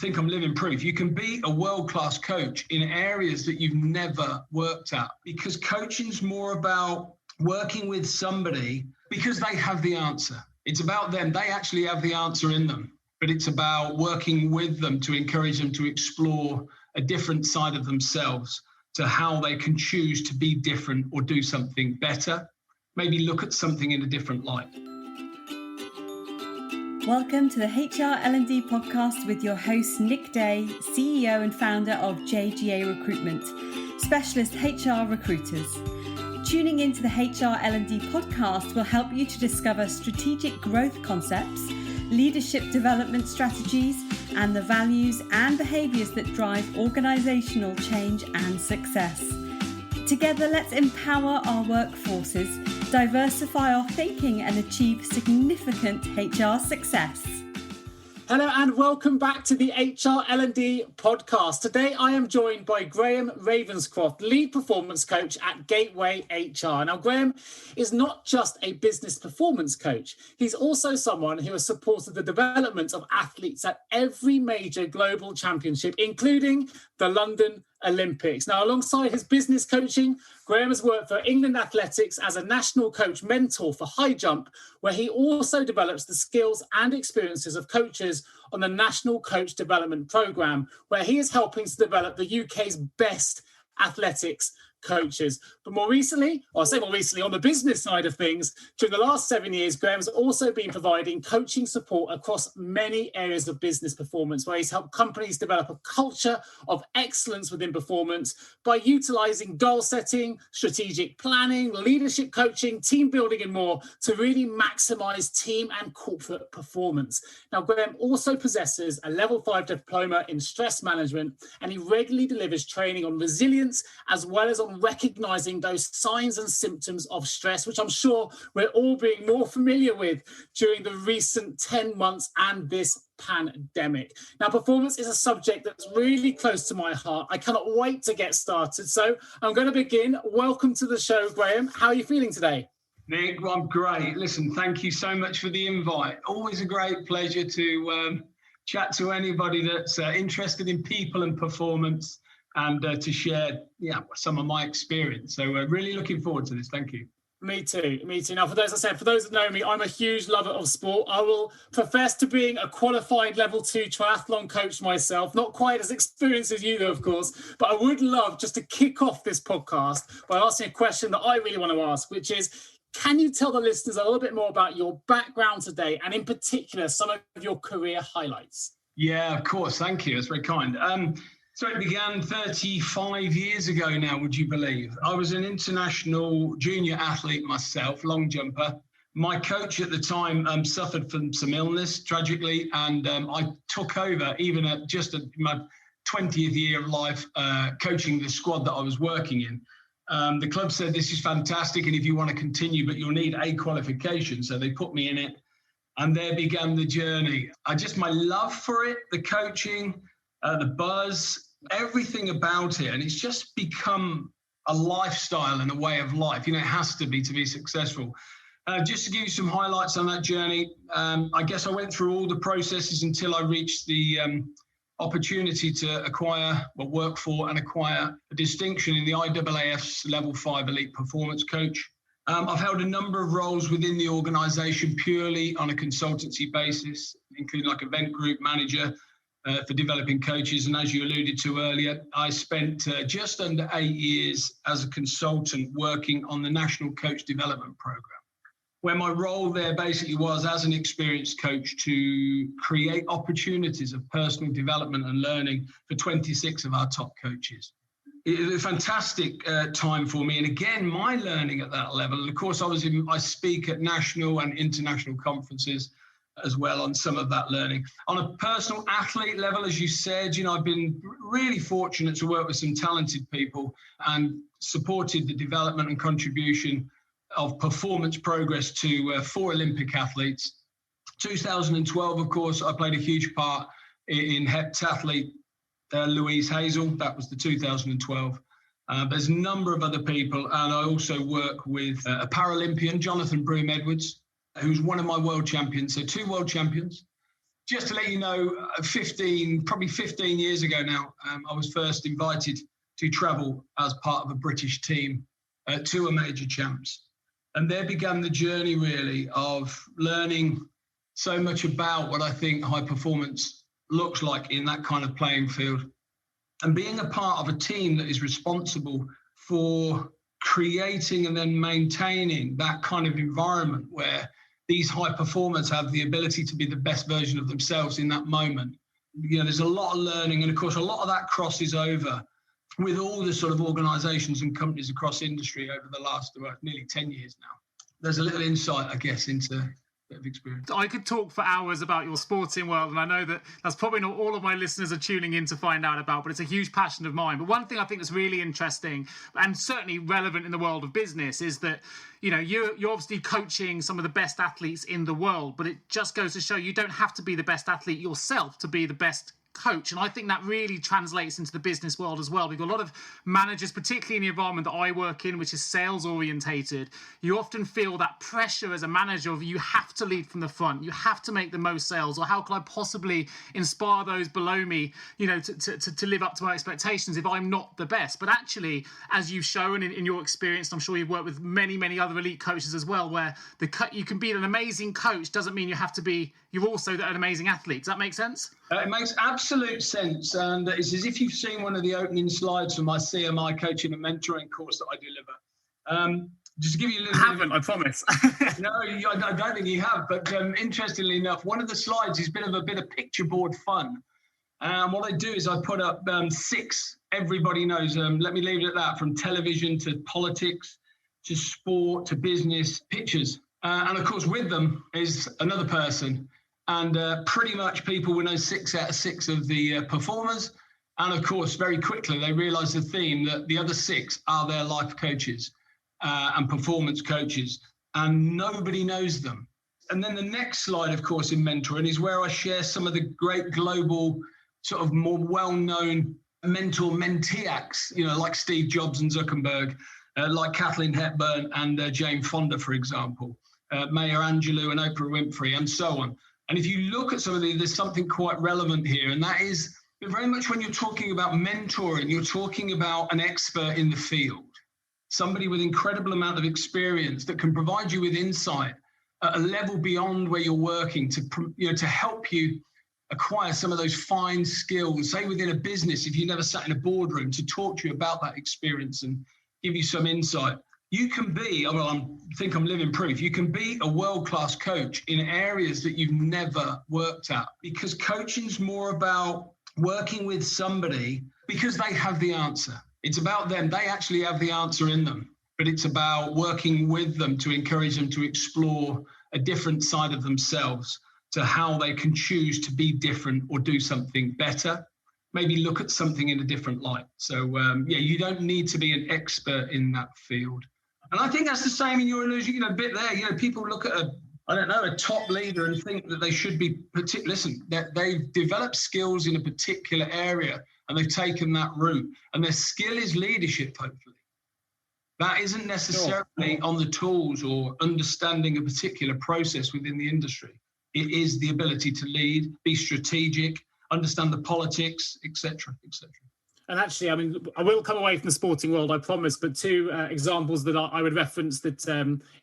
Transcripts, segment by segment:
think I'm living proof. You can be a world-class coach in areas that you've never worked at, because coaching's more about working with somebody because they have the answer. It's about them. They actually have the answer in them, but it's about working with them to encourage them to explore a different side of themselves, to how they can choose to be different or do something better, maybe look at something in a different light. Welcome to the HR L&D Podcast with your host, Nick Day, CEO and founder of JGA Recruitment, specialist HR recruiters. Tuning into the HR L&D Podcast will help you to discover strategic growth concepts, leadership development strategies, and the values and behaviours that drive organisational change and success. Together, let's empower our workforces, diversify our thinking, and achieve significant HR success. Hello and welcome back to the HR L&D Podcast. Today I am joined by Graham Ravenscroft, lead performance coach at Gateway HR. Now, Graham is not just a business performance coach. He's also someone who has supported the development of athletes at every major global championship, including the London Olympics. Now, alongside his business coaching, Graham has worked for England Athletics as a national coach mentor for high jump, where he also develops the skills and experiences of coaches on the National Coach Development Programme, where he is helping to develop the UK's best athletics coaches. But more recently, on the business side of things, during the last 7 years, Graham's also been providing coaching support across many areas of business performance, where he's helped companies develop a culture of excellence within performance by utilising goal setting, strategic planning, leadership coaching, team building and more to really maximise team and corporate performance. Now, Graham also possesses a level 5 diploma in stress management, and he regularly delivers training on resilience as well as on recognising those signs and symptoms of stress, which I'm sure we're all being more familiar with during the recent 10 months and this pandemic. Now, performance is a subject that's really close to my heart. I cannot wait to get started. So I'm going to begin. Welcome to the show, Graham. How are you feeling today? Nick, I'm great. Listen, thank you so much for the invite. Always a great pleasure to chat to anybody that's interested in people and performance, and to share some of my experience. So really looking forward to this. Thank you. Me too. Now, for those that know me, I'm a huge lover of sport. I will profess to being a qualified level 2 triathlon coach myself, not quite as experienced as you though, of course, but I would love just to kick off this podcast by asking a question that I really want to ask, which is, can you tell the listeners a little bit more about your background today, and in particular, some of your career highlights? Yeah, of course. Thank you. That's very kind. So it began 35 years ago now, would you believe? I was an international junior athlete myself, long jumper. My coach at the time suffered from some illness, tragically, and I took over even at my 20th year of life, coaching the squad that I was working in. The club said, this is fantastic, and if you want to continue, but you'll need a qualification. So they put me in it, and there began the journey. My love for it, the coaching, the buzz, everything about it, and it's just become a lifestyle and a way of life. It has to be successful. Just to give you some highlights on that journey, I guess I went through all the processes until I reached the opportunity to work for and acquire a distinction in the IAAF's Level 5 Elite Performance Coach. I've held a number of roles within the organisation purely on a consultancy basis, including like event group manager, for developing coaches. And as you alluded to earlier, I spent just under 8 years as a consultant working on the National Coach Development Programme, where my role there basically was as an experienced coach to create opportunities of personal development and learning for 26 of our top coaches. It was a fantastic time for me. And again, my learning at that level, of course, I speak at national and international conferences as well on some of that learning. On a personal athlete level, as you said, I've been really fortunate to work with some talented people and supported the development and contribution of performance progress to 4 Olympic athletes. 2012, of course, I played a huge part in heptathlete Louise Hazel. That was the 2012. There's a number of other people, and I also work with a Paralympian, Jonathan Broome Edwards, who's one of my world champions. So 2 world champions, just to let you know, probably 15 years ago now, I was first invited to travel as part of a British team to a major champs. And there began the journey really of learning so much about what I think high performance looks like in that kind of playing field. And being a part of a team that is responsible for creating and then maintaining that kind of environment where these high performers have the ability to be the best version of themselves in that moment. There's a lot of learning, and of course, a lot of that crosses over with all the sort of organisations and companies across industry over the last nearly 10 years now. There's a little insight, I guess, into a bit of experience. I could talk for hours about your sporting world, and I know that that's probably not all of my listeners are tuning in to find out about, but it's a huge passion of mine. But one thing I think that's really interesting and certainly relevant in the world of business is that, you're obviously coaching some of the best athletes in the world, but it just goes to show you don't have to be the best athlete yourself to be the best coach. And I think that really translates into the business world as well. We've got a lot of managers, particularly in the environment that I work in, which is sales orientated. You often feel that pressure as a manager of you have to lead from the front, you have to make the most sales, or how can I possibly inspire those below me, to live up to my expectations if I'm not the best. But actually, as you've shown in your experience, I'm sure you've worked with many other elite coaches as well, where you can be an amazing coach doesn't mean you're also an amazing athlete. Does that make sense? It makes absolute sense, and it's as if you've seen one of the opening slides from my CMI coaching and mentoring course that I deliver. Just to give you a little... I haven't, I promise. No, I don't think you have, but interestingly enough, one of the slides is a bit of picture board fun. What I do is I put up 6, everybody knows, let me leave it at that, from television to politics to sport to business, pictures. And of course, with them is another person. And pretty much people will know 6 out of 6 of the performers. And of course, very quickly, they realise the theme that the other 6 are their life coaches and performance coaches. And nobody knows them. And then the next slide, of course, in mentoring is where I share some of the great global, sort of more well-known mentor-mentee acts, like Steve Jobs and Zuckerberg, like Kathleen Hepburn and Jane Fonda, for example, Maya Angelou and Oprah Winfrey, and so on. And if you look at some of these, there's something quite relevant here, and that is very much when you're talking about mentoring, you're talking about an expert in the field, somebody with incredible amount of experience that can provide you with insight at a level beyond where you're working to help you acquire some of those fine skills, say within a business, if you never sat in a boardroom, to talk to you about that experience and give you some insight. You can be, I think I'm living proof, you can be a world-class coach in areas that you've never worked at, because coaching's more about working with somebody because they have the answer. It's about them. They actually have the answer in them, but it's about working with them to encourage them to explore a different side of themselves, to how they can choose to be different or do something better, maybe look at something in a different light. So, you don't need to be an expert in that field. And I think that's the same in your illusion, a bit there. People look at a top leader and think that they should be they've developed skills in a particular area and they've taken that route, and their skill is leadership, hopefully. That isn't necessarily on the tools or understanding a particular process within the industry. It is the ability to lead, be strategic, understand the politics, etc., etc. And actually, I will come away from the sporting world, I promise, but 2 examples that I would reference that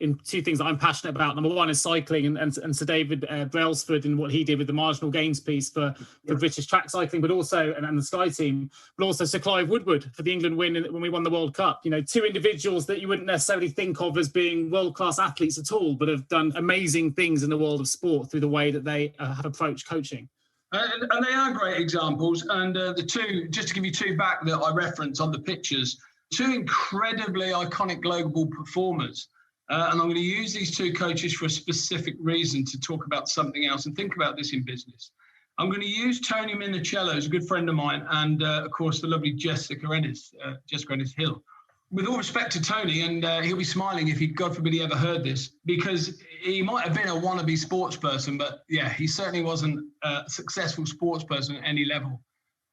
in 2 things that I'm passionate about. Number 1 is cycling and Sir David Brailsford and what he did with the marginal gains piece for British track cycling, but also, and the Sky team, but also Sir Clive Woodward for the England win when we won the World Cup. 2 individuals that you wouldn't necessarily think of as being world-class athletes at all, but have done amazing things in the world of sport through the way that they have approached coaching. And they are great examples. And the 2, just to give you 2 back that I reference on the pictures, 2 incredibly iconic global performers. And I'm going to use these 2 coaches for a specific reason to talk about something else and think about this in business. I'm going to use Tony Minicello, who's a good friend of mine, and of course the lovely Jessica Ennis-Hill. With all respect to Tony, and he'll be smiling if he, God forbid, he ever heard this, because he might have been a wannabe sports person, but he certainly wasn't a successful sports person at any level.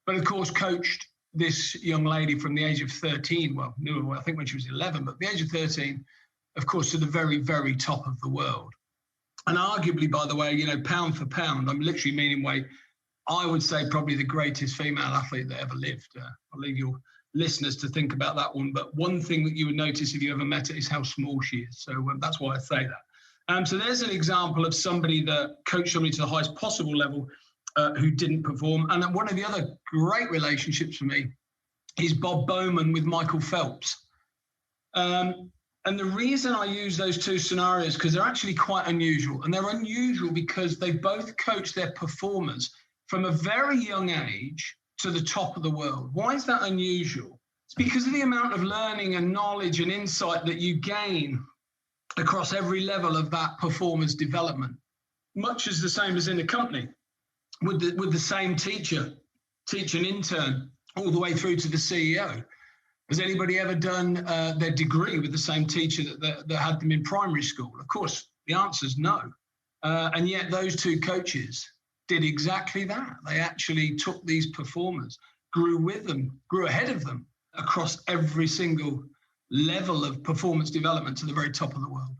But of course, coached this young lady from the age of 13, I think when she was 11, but the age of 13, of course, to the very, very top of the world. And arguably, by the way, pound for pound, I'm literally meaning way, I would say probably the greatest female athlete that ever lived. I'll leave your listeners to think about that one. But one thing that you would notice if you ever met her is how small she is. So that's why I say that. So there's an example of somebody that coached somebody to the highest possible level who didn't perform. And one of the other great relationships for me is Bob Bowman with Michael Phelps. And the reason I use those two scenarios, because they're actually quite unusual. And they're unusual because they both coach their performers from a very young age to the top of the world. Why is that unusual? It's because of the amount of learning and knowledge and insight that you gain across every level of that performer's development. Much as the same as in a company, with the same teacher, teach an intern, all the way through to the CEO. Has anybody ever done their degree with the same teacher that had them in primary school? Of course, the answer is no. And yet those two coaches did exactly that. They actually took these performers, grew with them, grew ahead of them across every single level of performance development to the very top of the world.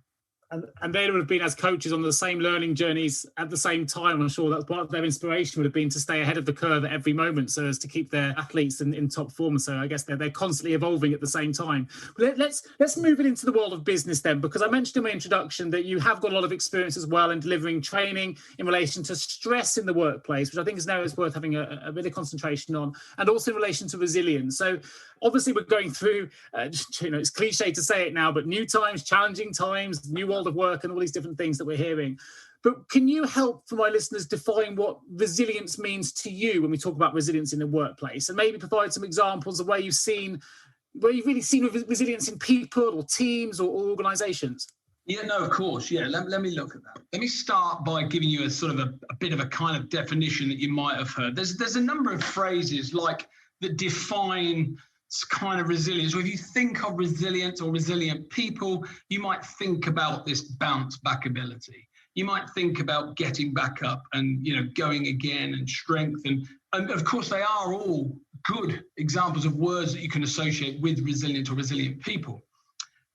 And they would have been, as coaches, on the same learning journeys at the same time. I'm sure that part of their inspiration would have been to stay ahead of the curve at every moment, so as to keep their athletes in top form. So I guess they're constantly evolving at the same time. Let's move it into the world of business then, because I mentioned in my introduction that you have got a lot of experience as well in delivering training in relation to stress in the workplace, which I think is an area that's worth having a bit of concentration on, and also in relation to resilience. So obviously we're going through, it's cliche to say it now, but new times, challenging times, new world of work, and all these different things that we're hearing. But can you help for my listeners define what resilience means to you when we talk about resilience in the workplace, and maybe provide some examples of where you've really seen resilience in people or teams or organizations? Yeah, no, of course. Yeah, let me look at that. Let me start by giving you a sort of a bit of a kind of definition that you might have heard. There's a number of phrases like that define kind of resilience. So if you think of resilience or resilient people, you might think about this bounce back ability. You might think about getting back up and, going again, and strength. And of course, they are all good examples of words that you can associate with resilient or resilient people.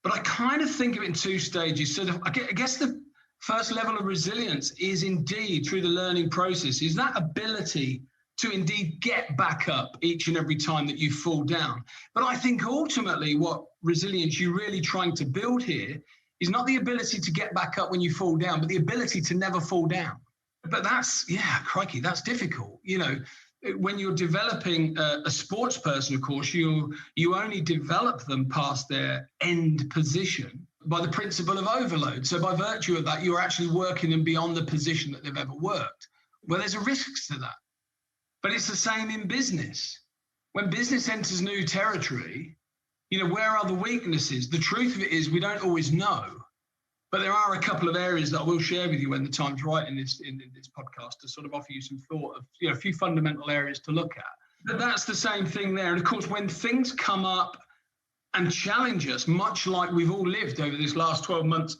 But I kind of think of it in two stages. So I guess the first level of resilience is indeed through the learning process, is that ability to indeed get back up each and every time that you fall down. But I think ultimately what resilience you're really trying to build here is not the ability to get back up when you fall down, but the ability to never fall down. But that's difficult. When you're developing a sports person, of course, you only develop them past their end position by the principle of overload. So by virtue of that, you're actually working them beyond the position that they've ever worked. Well, there's a risk to that. But it's the same in business. When business enters new territory, where are the weaknesses? The truth of it is we don't always know. But there are a couple of areas that I will share with you when the time's right in this podcast to sort of offer you some thought of a few fundamental areas to look at. But that's the same thing there. And of course, when things come up and challenge us, much like we've all lived over this last 12 months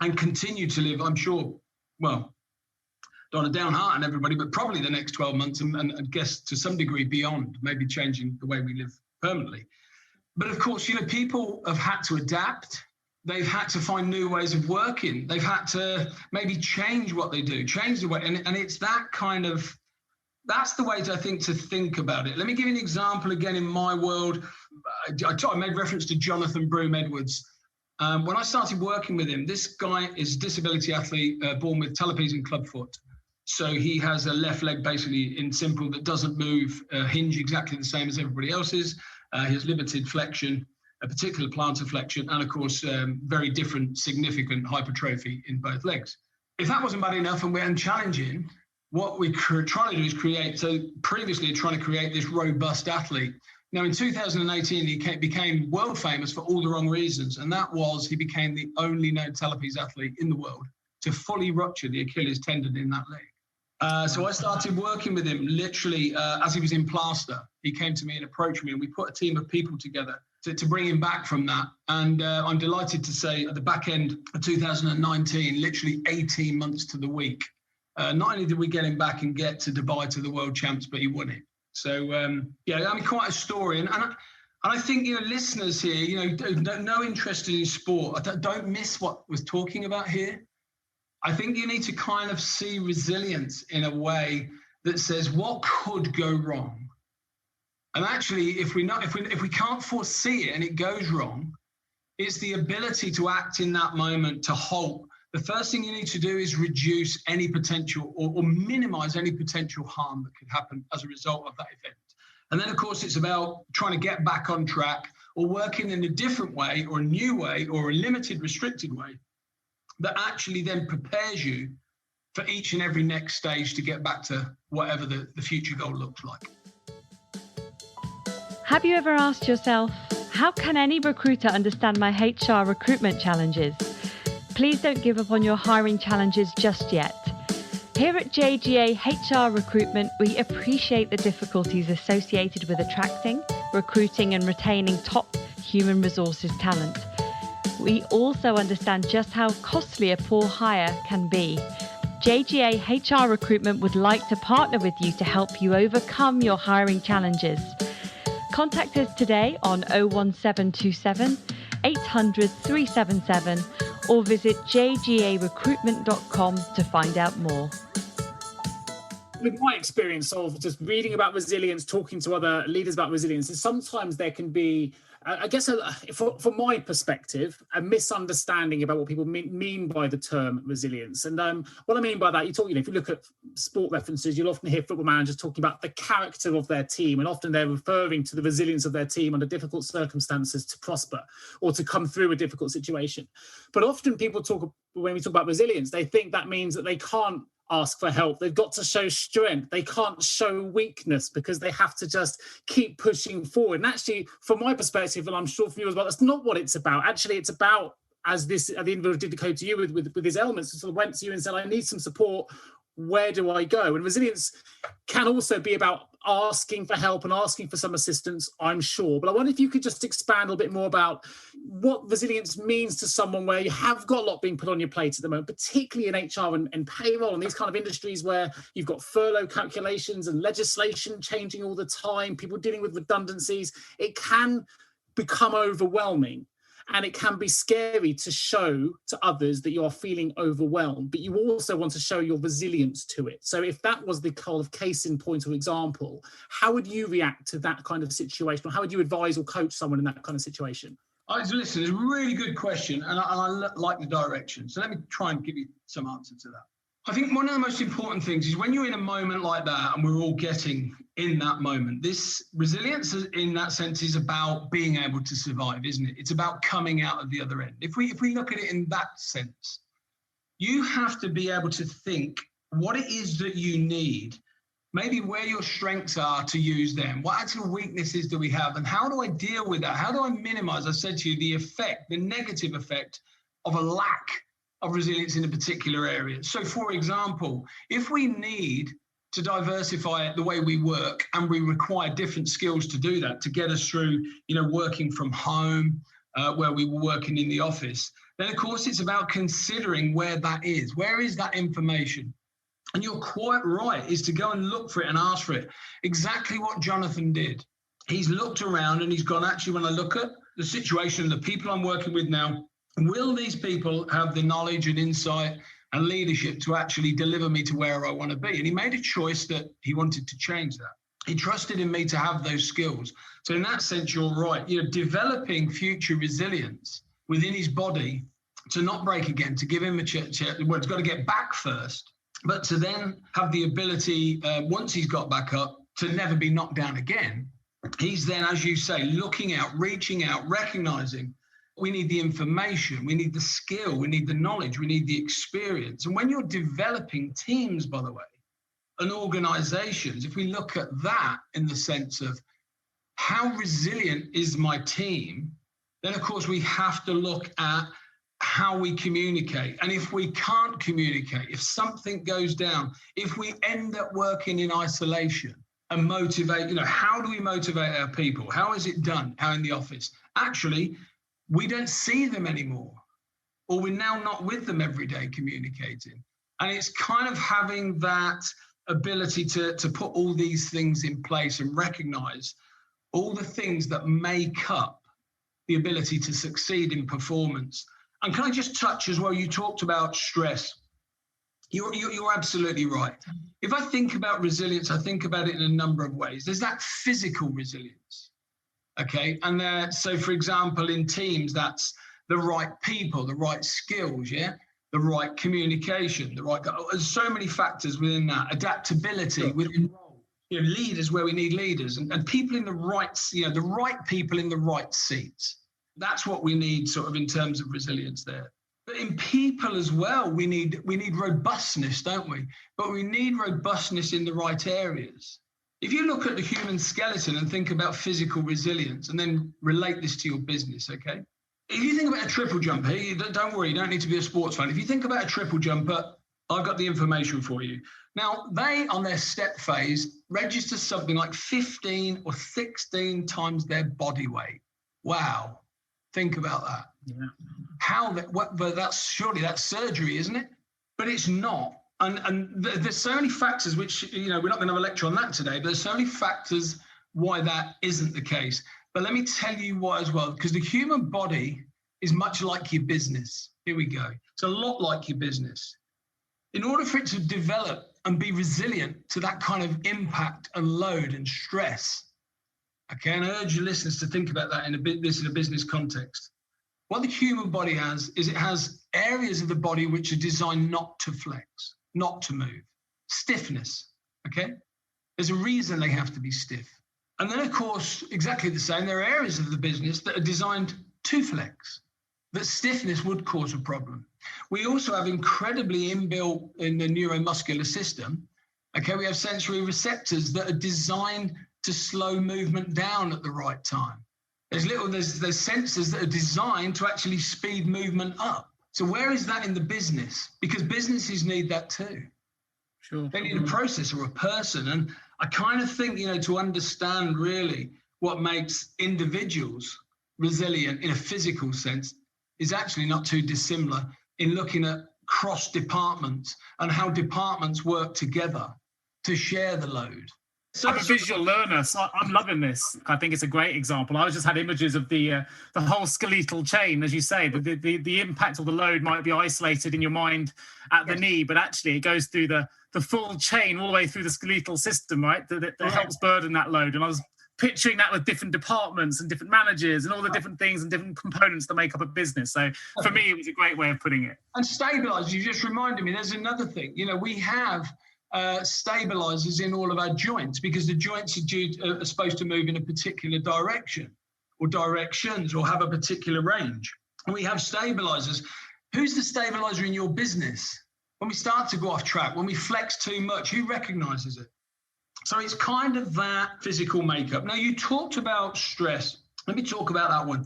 and continue to live, I'm sure, well, don't want to downhearten everybody, but probably the next 12 months and I guess to some degree beyond, maybe changing the way we live permanently. But of course, people have had to adapt. They've had to find new ways of working. They've had to maybe change what they do, change the way. And it's that kind of, that's the way I think to think about it. Let me give you an example again in my world. I made reference to Jonathan Broome Edwards. When I started working with him, this guy is a disability athlete born with talipes and clubfoot. So he has a left leg, basically in simple, that doesn't move, hinge exactly the same as everybody else's. He has limited flexion, a particular plantar flexion, and of course, very different, significant hypertrophy in both legs. If that wasn't bad enough and challenging, what we're trying to do is create this robust athlete. Now, in 2018, he became world famous for all the wrong reasons, and that was he became the only known talipes athlete in the world to fully rupture the Achilles tendon in that leg. So I started working with him literally as he was in plaster. He came to me and approached me, and we put a team of people together to bring him back from that. And I'm delighted to say at the back end of 2019, literally 18 months to the week, not only did we get him back and get to Dubai to the world champs, but he won it. So, quite a story. And I think, listeners here, no interest in sport, don't miss what we're talking about here. I think you need to kind of see resilience in a way that says, what could go wrong? And actually, if we can't foresee it and it goes wrong, it's the ability to act in that moment to halt. The first thing you need to do is reduce any potential or minimize any potential harm that could happen as a result of that event. And then, of course, it's about trying to get back on track or working in a different way or a new way or a limited, restricted way that actually then prepares you for each and every next stage to get back to whatever the future goal looks like. Have you ever asked yourself, how can any recruiter understand my HR recruitment challenges? Please don't give up on your hiring challenges just yet. Here at JGA HR Recruitment, we appreciate the difficulties associated with attracting, recruiting and retaining top human resources talent. We also understand just how costly a poor hire can be. JGA HR Recruitment would like to partner with you to help you overcome your hiring challenges. Contact us today on 01727 800 377 or visit jgarecruitment.com to find out more. With my experience of just reading about resilience, talking to other leaders about resilience, is sometimes there can be, I guess, from my perspective, a misunderstanding about what people mean by the term resilience. And what I mean by that, if you look at sport references, you'll often hear football managers talking about the character of their team, and often they're referring to the resilience of their team under difficult circumstances to prosper or to come through a difficult situation. But often people when we talk about resilience, they think that means that they can't ask for help. They've got to show strength. They can't show weakness because they have to just keep pushing forward. And actually, from my perspective, and I'm sure from you as well, that's not what it's about. Actually, it's about, as the individual did code to you with his elements, sort of went to you and said, I need some support. Where do I go? And resilience can also be about asking for help and asking for some assistance, I'm sure. But I wonder if you could just expand a little bit more about what resilience means to someone where you have got a lot being put on your plate at the moment, particularly in HR and payroll and these kind of industries where you've got furlough calculations and legislation changing all the time, people dealing with redundancies. It can become overwhelming. And it can be scary to show to others that you are feeling overwhelmed, but you also want to show your resilience to it. So if that was the kind of case in point or example, how would you react to that kind of situation? Or how would you advise or coach someone in that kind of situation? Listen, it's a really good question, and I like the direction. So let me try and give you some answer to that. I think one of the most important things is when you're in a moment like that, and we're all getting in that moment, this resilience in that sense is about being able to survive, isn't it? It's about coming out of the other end. If we look at it in that sense, you have to be able to think what it is that you need, maybe where your strengths are to use them, what actual weaknesses do we have, and how do I deal with that? How do I minimize, I said to you, the negative effect of a lack of resilience in a particular area. So for example, if we need to diversify the way we work and we require different skills to do that, to get us through, working from home, where we were working in the office, then of course it's about considering where that is. Where is that information? And you're quite right, is to go and look for it and ask for it. Exactly what Jonathan did. He's looked around and he's gone, actually, when I look at the situation, the people I'm working with now, will these people have the knowledge and insight and leadership to actually deliver me to where I want to be? And he made a choice that he wanted to change that. He trusted in me to have those skills. So in that sense, you're right. Developing future resilience within his body to not break again, to give him a chance. Well, it's got to get back first, but to then have the ability, once he's got back up, to never be knocked down again. He's then, as you say, looking out, reaching out, recognizing we need the information, we need the skill, we need the knowledge, we need the experience. And when you're developing teams, by the way, and organizations, if we look at that in the sense of how resilient is my team, then of course we have to look at how we communicate. And if we can't communicate, if something goes down, if we end up working in isolation and motivate, how do we motivate our people? How is it done out in the office? Actually, we don't see them anymore, or we're now not with them every day communicating. And it's kind of having that ability to put all these things in place and recognize all the things that make up the ability to succeed in performance. And can I just touch as well, you talked about stress. You're absolutely right. If I think about resilience, I think about it in a number of ways. There's that physical resilience, okay? And so, for example, in teams, that's the right people, the right skills, yeah? The right communication, there's so many factors within that. Adaptability within roles, leaders where we need leaders, and people in the right, the right people in the right seats. That's what we need sort of in terms of resilience there. But in people as well, we need robustness, don't we? But we need robustness in the right areas. If you look at the human skeleton and think about physical resilience and then relate this to your business, okay? If you think about a triple jumper, don't worry, you don't need to be a sports fan. If you think about a triple jumper, I've got the information for you. Now, they, on their step phase, register something like 15 or 16 times their body weight. Wow. Think about that. Yeah. That's surgery, isn't it? But it's not. And there's so many factors which, we're not going to have a lecture on that today, but there's so many factors why that isn't the case. But let me tell you why as well, because the human body is much like your business. Here we go. It's a lot like your business. In order for it to develop and be resilient to that kind of impact and load and stress, okay, and I urge your listeners to think about that in a business context. What the human body has is it has areas of the body which are designed not to flex, not to move. Stiffness, okay? There's a reason they have to be stiff. And then, of course, exactly the same, there are areas of the business that are designed to flex, that stiffness would cause a problem. We also have incredibly inbuilt in the neuromuscular system, okay, we have sensory receptors that are designed to slow movement down at the right time. There's sensors that are designed to actually speed movement up. So where is that in the business? Because businesses need that too. Sure. They need a process or a person. And I kind of think, to understand really what makes individuals resilient in a physical sense is actually not too dissimilar in looking at cross departments and how departments work together to share the load. So I'm a visual learner, so I'm loving this. I think it's a great example. I just had images of the whole skeletal chain, as you say. The impact of the load might be isolated in your mind at the knee, but actually it goes through the full chain all the way through the skeletal system, right? That helps burden that load. And I was picturing that with different departments and different managers and all the different things and different components that make up a business. So for me, it was a great way of putting it. And stabilise, you just reminded me, there's another thing. We have stabilizers in all of our joints because the joints are supposed to move in a particular direction or directions or have a particular range. And we have stabilizers. Who's the stabilizer in your business? When we start to go off track, when we flex too much, who recognizes it? So it's kind of that physical makeup. Now, you talked about stress. Let me talk about that one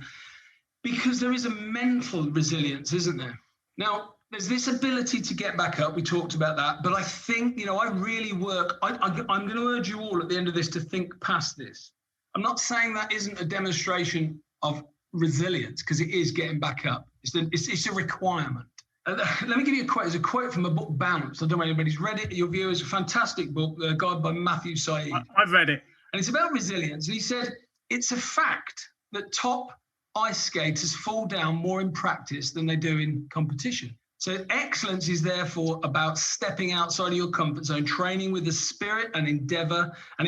because there is a mental resilience, isn't there? Now, there's this ability to get back up. We talked about that. But I think, I really work. I'm going to urge you all at the end of this to think past this. I'm not saying that isn't a demonstration of resilience because it is getting back up. It's a requirement. Let me give you a quote. There's a quote from a book, Bounce. I don't know if anybody's read it. Your viewers, a fantastic book, a guide by Matthew Said. I've read it. And it's about resilience. And he said, it's a fact that top ice skaters fall down more in practice than they do in competition. So excellence is therefore about stepping outside of your comfort zone, training with the spirit and endeavor, and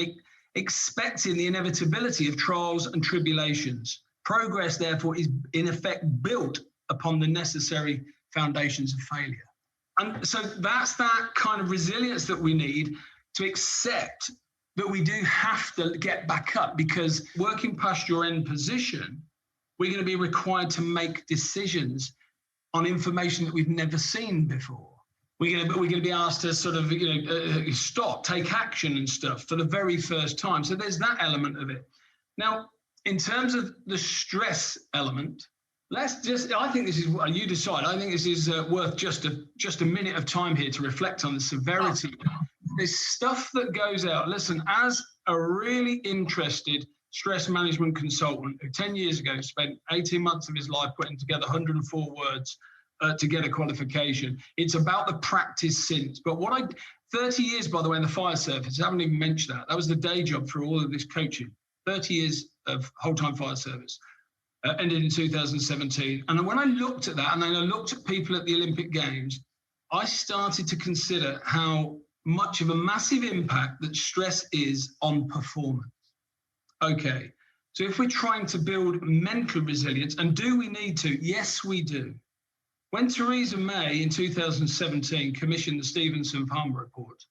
expecting the inevitability of trials and tribulations. Progress, therefore, is in effect built upon the necessary foundations of failure. And so that's that kind of resilience that we need to accept that we do have to get back up, because working past your end position, we're going to be required to make decisions on information that we've never seen before. We're going to be asked to sort of, stop, take action and stuff for the very first time. So there's that element of it. Now, in terms of the stress element, I think this is what you decide. I think this is worth just a minute of time here to reflect on the severity. There's stuff that goes out. Listen, as a really interested stress management consultant who 10 years ago spent 18 months of his life putting together 104 words to get a qualification. It's about the practice since. But 30 years, by the way, in the fire service, I haven't even mentioned that. That was the day job for all of this coaching. 30 years of whole-time fire service. Ended in 2017. And when I looked at that, and then I looked at people at the Olympic Games, I started to consider how much of a massive impact that stress is on performance. Okay, so if we're trying to build mental resilience, and do we need to? Yes, we do. When Theresa May in 2017 commissioned the Stevenson-Palmer report,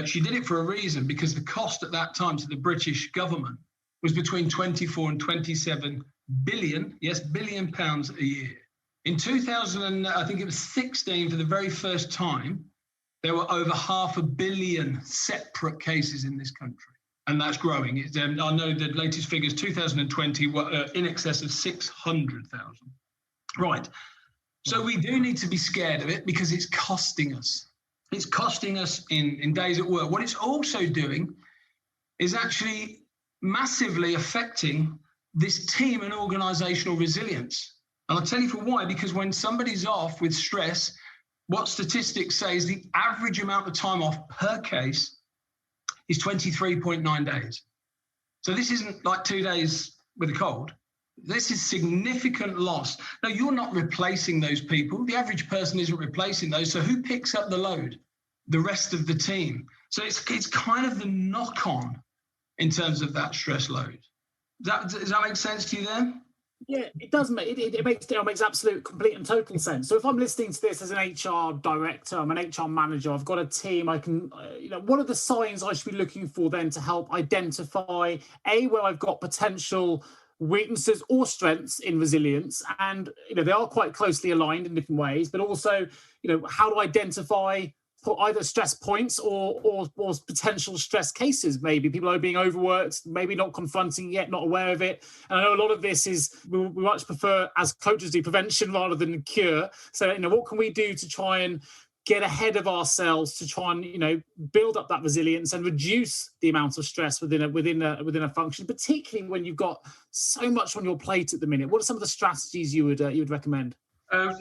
she did it for a reason, because the cost at that time to the British government was between 24 and 27 billion, billion pounds a year. In 2016, for the very first time, there were over 500 million separate cases in this country. And that's growing. I know the latest figures, 2020, were in excess of 600,000. Right. So we do need to be scared of it, because it's costing us. It's costing us in days at work. What it's also doing is actually massively affecting this team and organizational resilience. And I'll tell you for why, because when somebody's off with stress, what statistics say is the average amount of time off per case is 23.9 days. So this isn't like 2 days with a cold. This is significant loss. Now, you're not replacing those people. The average person isn't replacing those. So who picks up the load? The rest of the team. So it's kind of the knock-on in terms of that stress load. Does that make sense to you there? Yeah, it does make it makes absolute, complete and total sense. So if I'm listening to this as an HR director, I'm an HR manager, I've got a team, I can, what are the signs I should be looking for then to help identify, where I've got potential weaknesses or strengths in resilience, and they are quite closely aligned in different ways, but also how to identify either stress points or potential stress cases. Maybe people are being overworked, maybe not confronting yet, not aware of it. And I know a lot of this is, we much prefer, as coaches do, prevention rather than cure. So what can we do to try and get ahead of ourselves to try and build up that resilience and reduce the amount of stress within a function, particularly when you've got so much on your plate at the minute? What are some of the strategies you would recommend?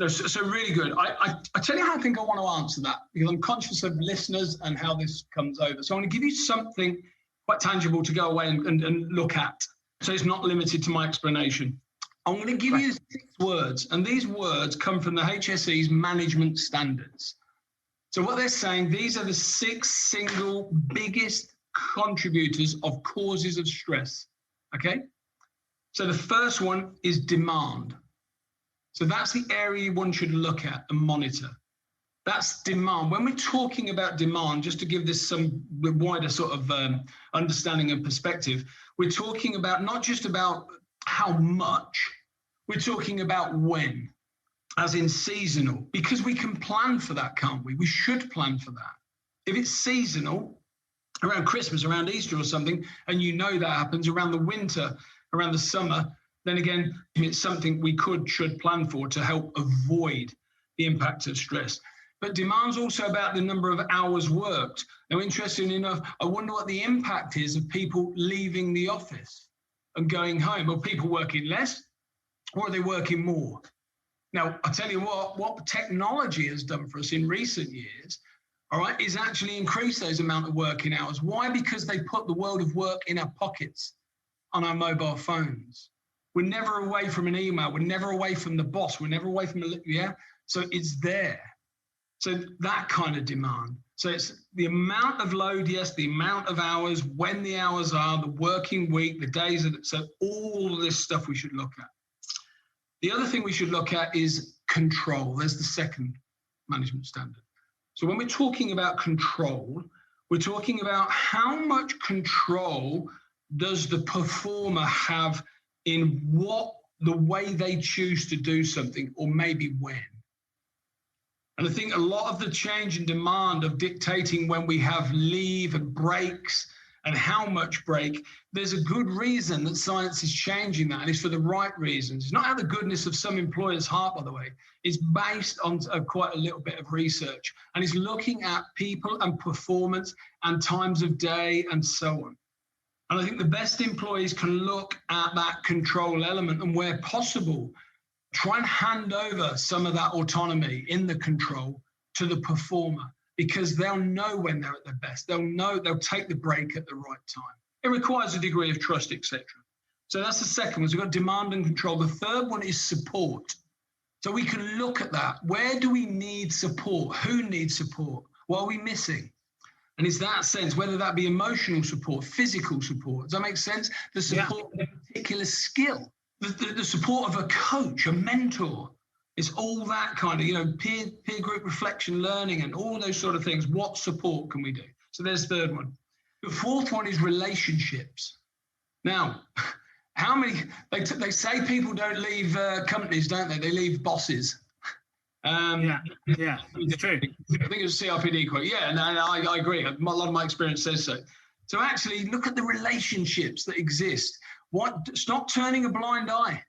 So really good. I tell you how I think I want to answer that, because I'm conscious of listeners and how this comes over. So I want to give you something quite tangible to go away and look at. So it's not limited to my explanation. I'm going to give you 6 words, and these words come from the HSE's management standards. So what they're saying, these are the 6 single biggest contributors of causes of stress. Okay? So the first one is demand. So that's the area one should look at and monitor. That's demand. When we're talking about demand, just to give this some wider sort of understanding and perspective, we're talking about not just about how much, we're talking about when, as in seasonal, because we can plan for that, can't we? We should plan for that. If it's seasonal, around Christmas, around Easter or something, and that happens around the winter, around the summer, then again, it's something we should plan for to help avoid the impact of stress. But demand's also about the number of hours worked. Now, interestingly enough, I wonder what the impact is of people leaving the office and going home. Are people working less, or are they working more? Now, I'll tell you what technology has done for us in recent years, all right, is actually increase those amount of working hours. Why? Because they put the world of work in our pockets on our mobile phones. We're never away from an email. We're never away from the boss. We're never away from so it's there. So that kind of demand. So it's the amount of load, yes, the amount of hours, when the hours are, the working week, the days. So all this stuff we should look at. The other thing we should look at is control. There's the second management standard. So when we're talking about control, we're talking about how much control does the performer have in the way they choose to do something, or maybe when. And I think a lot of the change in demand of dictating when we have leave and breaks and how much break, there's a good reason that science is changing that, and it's for the right reasons. It's not out of the goodness of some employers' heart, by the way. It's based on quite a little bit of research, and it's looking at people and performance and times of day and so on. And I think the best employees can look at that control element, and where possible, try and hand over some of that autonomy in the control to the performer, because they'll know when they're at their best. They'll know, they'll take the break at the right time. It requires a degree of trust, etc. So that's the second one. So we've got demand and control. The third one is support. So we can look at that. Where do we need support? Who needs support? What are we missing? And it's that sense, whether that be emotional support, physical support. Does that make sense? The support of a particular skill, the support of a coach, a mentor. It's all that kind of, peer group reflection, learning, and all those sort of things. What support can we do? So there's the third one. The fourth one is relationships. Now, how many, they say people don't leave companies, don't they? They leave bosses. It's true. I think it's a CRPD quote. Yeah, and I agree. A lot of my experience says so. So actually look at the relationships that exist. Stop turning a blind eye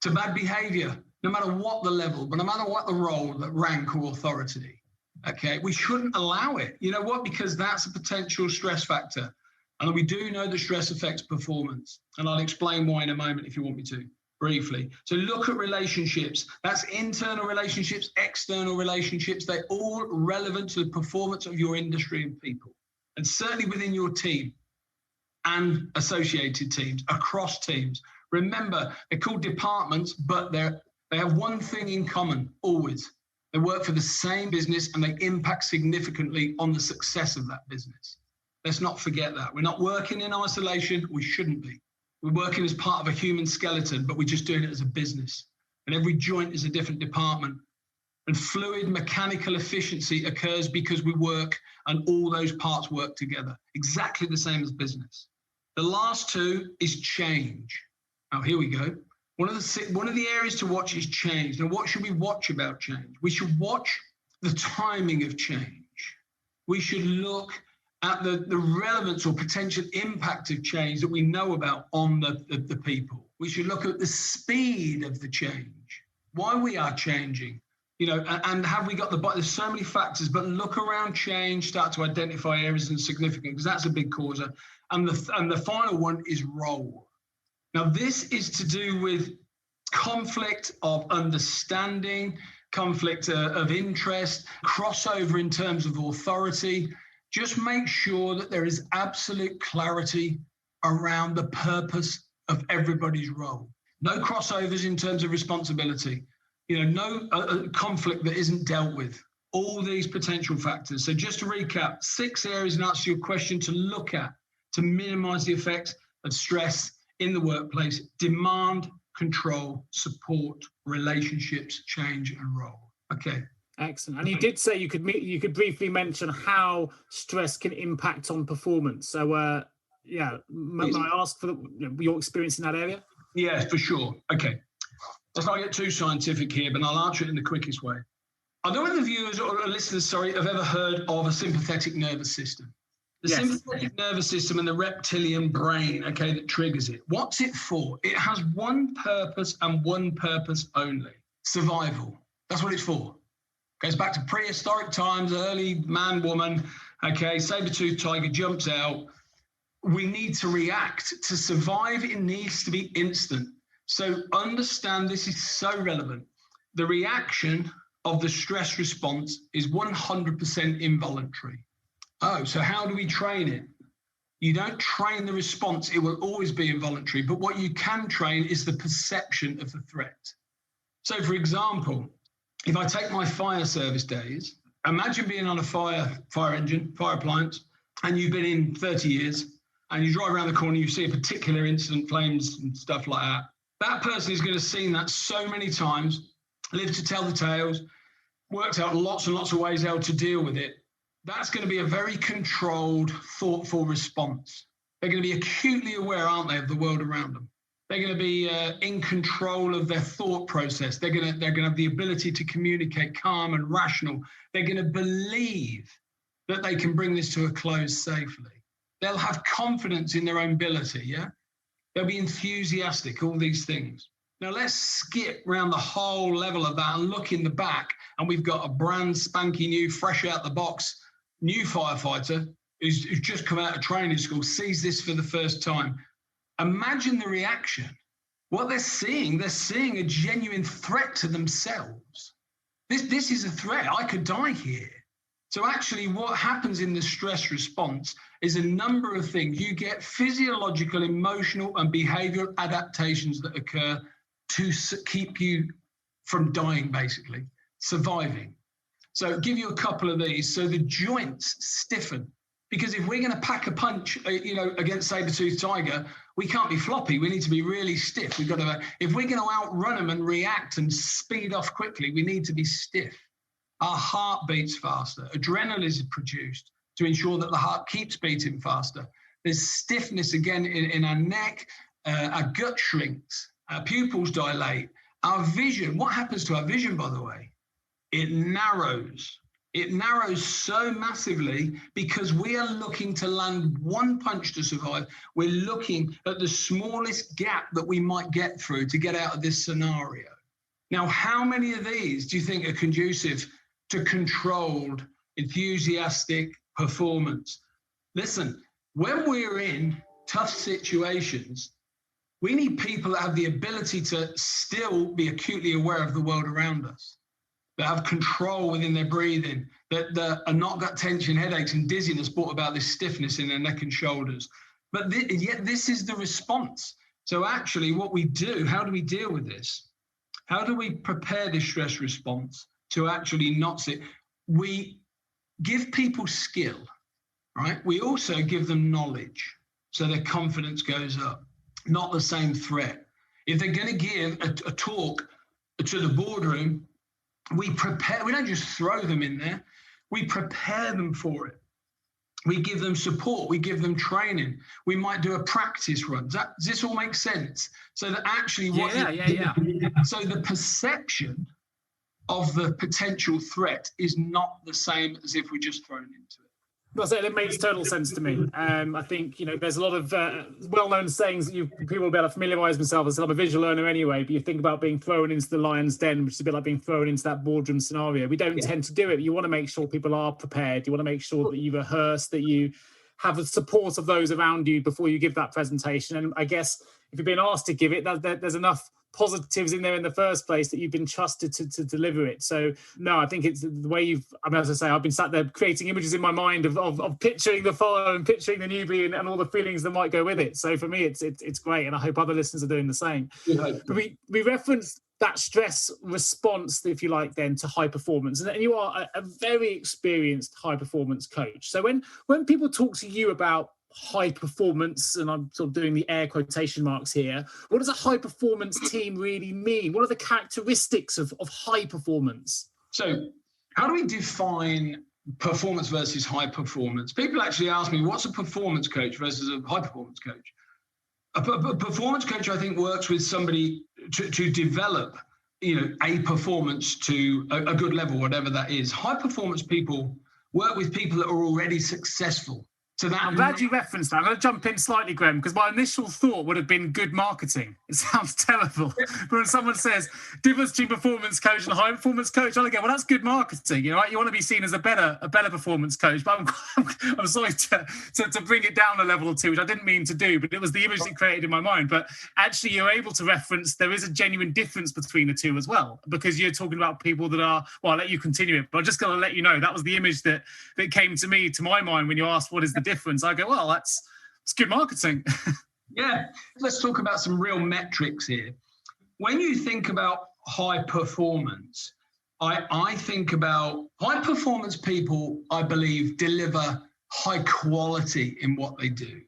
to bad behavior, no matter what the level, but no matter what the role, the rank or authority. Okay, we shouldn't allow it. You know what? Because that's a potential stress factor. And we do know that stress affects performance. And I'll explain why in a moment if you want me to, briefly. So look at relationships. That's internal relationships, external relationships. They're all relevant to the performance of your industry and people. And certainly within your team and associated teams, across teams. Remember, they're called departments, but they have one thing in common, always. They work for the same business and they impact significantly on the success of that business. Let's not forget that. We're not working in isolation. We shouldn't be. We're working as part of a human skeleton, but we're just doing it as a business. And every joint is a different department. And fluid mechanical efficiency occurs because we work and all those parts work together. Exactly the same as business. The last two is change. Now, here we go. One of the areas to watch is change. Now, what should we watch about change? We should watch the timing of change. We should look at the relevance or potential impact of change that we know about on the people. We should look at the speed of the change, why we are changing, and have we got there's so many factors, but look around change, start to identify areas of significance, because that's a big causer. And the final one is role. Now, this is to do with conflict of understanding, conflict of interest, crossover in terms of authority. Just make sure that there is absolute clarity around the purpose of everybody's role. No crossovers in terms of responsibility. No conflict that isn't dealt with. All these potential factors. So just to recap, 6 areas in answer to your question to look at to minimize the effects of stress in the workplace: demand, control, support, relationships, change, and role. Okay. Excellent. And you did say you could briefly mention how stress can impact on performance. So, may I ask for your experience in that area? Yeah, for sure. Okay. Let's not get too scientific here, but I'll answer it in the quickest way. I don't know if the viewers or listeners, have ever heard of a sympathetic nervous system. The sympathetic nervous system and the reptilian brain, that triggers it. What's it for? It has one purpose and one purpose only: survival. That's what it's for. Goes back to prehistoric times, early man, woman, saber-toothed tiger jumps out. We need to react. To survive, it needs to be instant. So understand, this is so relevant. The reaction of the stress response is 100% involuntary. Oh, so how do we train it? You don't train the response. It will always be involuntary. But what you can train is the perception of the threat. So, for example, if I take my fire service days, imagine being on a fire engine, fire appliance, and you've been in 30 years, and you drive around the corner, you see a particular incident, flames and stuff like that. That person is going to have seen that so many times, lived to tell the tales, worked out lots and lots of ways how to deal with it. That's going to be a very controlled, thoughtful response. They're going to be acutely aware, aren't they, of the world around them. They're going to be in control of their thought process. They're going to have the ability to communicate calm and rational. They're going to believe that they can bring this to a close safely. They'll have confidence in their own ability, yeah? They'll be enthusiastic, all these things. Now let's skip around the whole level of that and look in the back, and we've got a brand spanking new, fresh out the box, new firefighter who's just come out of training school, sees this for the first time. Imagine the reaction. What they're seeing a genuine threat to themselves. This is a threat. I could die here. So actually what happens in the stress response is a number of things. You get physiological, emotional, and behavioral adaptations that occur to keep you from dying, basically, surviving. So give you a couple of these. So the joints stiffen, because if we're going to pack a punch, against saber-toothed tiger, we can't be floppy. We need to be really stiff. We've got to, if we're going to outrun them and react and speed off quickly, we need to be stiff. Our heart beats faster. Adrenaline is produced to ensure that the heart keeps beating faster. There's stiffness again in our neck. Our gut shrinks. Our pupils dilate. Our vision, what happens to our vision, by the way? It narrows. It narrows so massively because we are looking to land one punch to survive. We're looking at the smallest gap that we might get through to get out of this scenario. Now, how many of these do you think are conducive to controlled, enthusiastic performance? Listen, when we're in tough situations, we need people that have the ability to still be acutely aware of the world around us, that have control within their breathing, that are not got tension, headaches and dizziness brought about this stiffness in their neck and shoulders. But yet this is the response. So actually what we do, how do we deal with this? How do we prepare this stress response to actually not sit? We give people skill, right? We also give them knowledge so their confidence goes up, not the same threat. If they're going to give a talk to the boardroom, we prepare, we don't just throw them in there, we prepare them for it. We give them support, we give them training. We might do a practice run. Does this all make sense? So that actually so the perception of the potential threat is not the same as if we're just thrown into it. Well, so it makes total sense to me. I think, there's a lot of well-known sayings that people will be able to familiarise themselves with. I'm a visual learner anyway, but you think about being thrown into the lion's den, which is a bit like being thrown into that boardroom scenario. We don't tend to do it. You want to make sure people are prepared. You want to make sure that you rehearse, that you have the support of those around you before you give that presentation. And I guess if you're being asked to give it, there's enough positives in there in the first place that you've been trusted to deliver it. So no, I think it's the way as I say, I've been sat there creating images in my mind of picturing the follow and picturing the newbie and all the feelings that might go with it. So for me, it's great, and I hope other listeners are doing the same. But we referenced that stress response, if you like, then to high performance, and you are a very experienced high performance coach. So when people talk to you about high performance, and I'm sort of doing the air quotation marks here, what does a high performance team really mean? What are the characteristics of high performance? So how do we define performance versus high performance? People actually ask me, what's a performance coach versus a high performance coach? A performance coach, I think, works with somebody to develop, a performance to a good level, whatever that is. High performance people work with people that are already successful. So I'm glad you referenced that. I'm going to jump in slightly, Graham, because my initial thought would have been good marketing. It sounds terrible. But when someone says difference between performance coach and high performance coach, I'll go, well, that's good marketing. Right? You want to be seen as a better performance coach. But I'm sorry to bring it down a level or two, which I didn't mean to do, but it was the image it created in my mind. But actually, you're able to reference there is a genuine difference between the two as well, because you're talking about people that are, well, I'll let you continue it, but I'm just going to let you know that was the image that came to my mind when you asked what is the difference. I go, well, it's good marketing. Yeah, let's talk about some real metrics here. When you think about high performance, I think about high performance people, I believe, deliver high quality in what they do.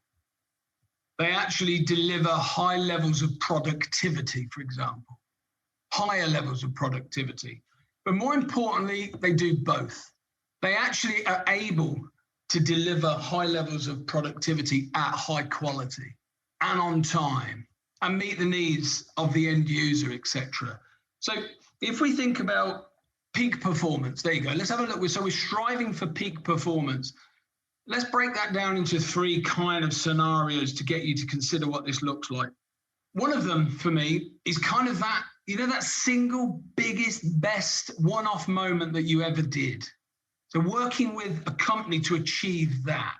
They actually deliver high levels of productivity, for example, higher levels of productivity. But more importantly, they do both. They actually are able to deliver high levels of productivity at high quality and on time and meet the needs of the end user, etc. So if we think about peak performance, there you go. Let's have a look. So we're striving for peak performance. Let's break that down into three kind of scenarios to get you to consider what this looks like. One of them for me is kind of that, that single biggest, best one-off moment that you ever did. So working with a company to achieve that.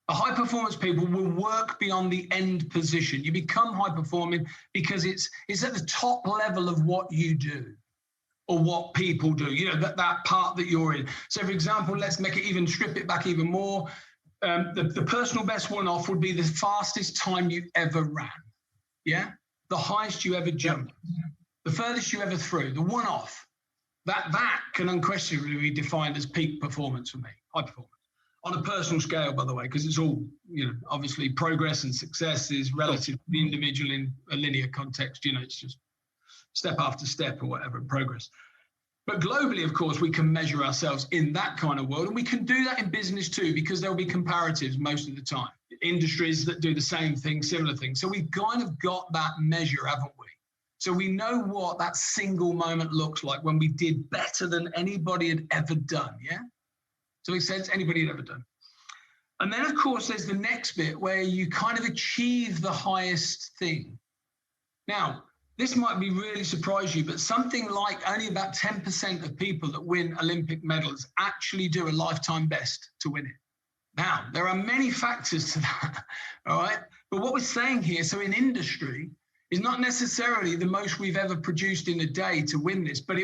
A high performance people will work beyond the end position. You become high performing because it's at the top level of what you do or what people do, that part that you're in. So for example, let's strip it back even more. The personal best one-off would be the fastest time you ever ran. Yeah. The highest you ever jumped. the furthest you ever threw, the one-off, that can unquestionably be defined as peak performance for me, high performance. On a personal scale, by the way, because it's all, obviously progress and success is relative to the individual in a linear context. It's just step after step or whatever, progress. But globally, of course, we can measure ourselves in that kind of world. And we can do that in business too, because there'll be comparatives most of the time. Industries that do the same thing, similar things. So we've kind of got that measure, haven't we? So we know what that single moment looks like when we did better than anybody had ever done, yeah? Does that make sense? Anybody had ever done. And then, of course, there's the next bit where you kind of achieve the highest thing. Now, this might really surprise you, but something like only about 10% of people that win Olympic medals actually do a lifetime best to win it. Now, there are many factors to that, all right? But what we're saying here, so in industry, is not necessarily the most we've ever produced in a day to win this, but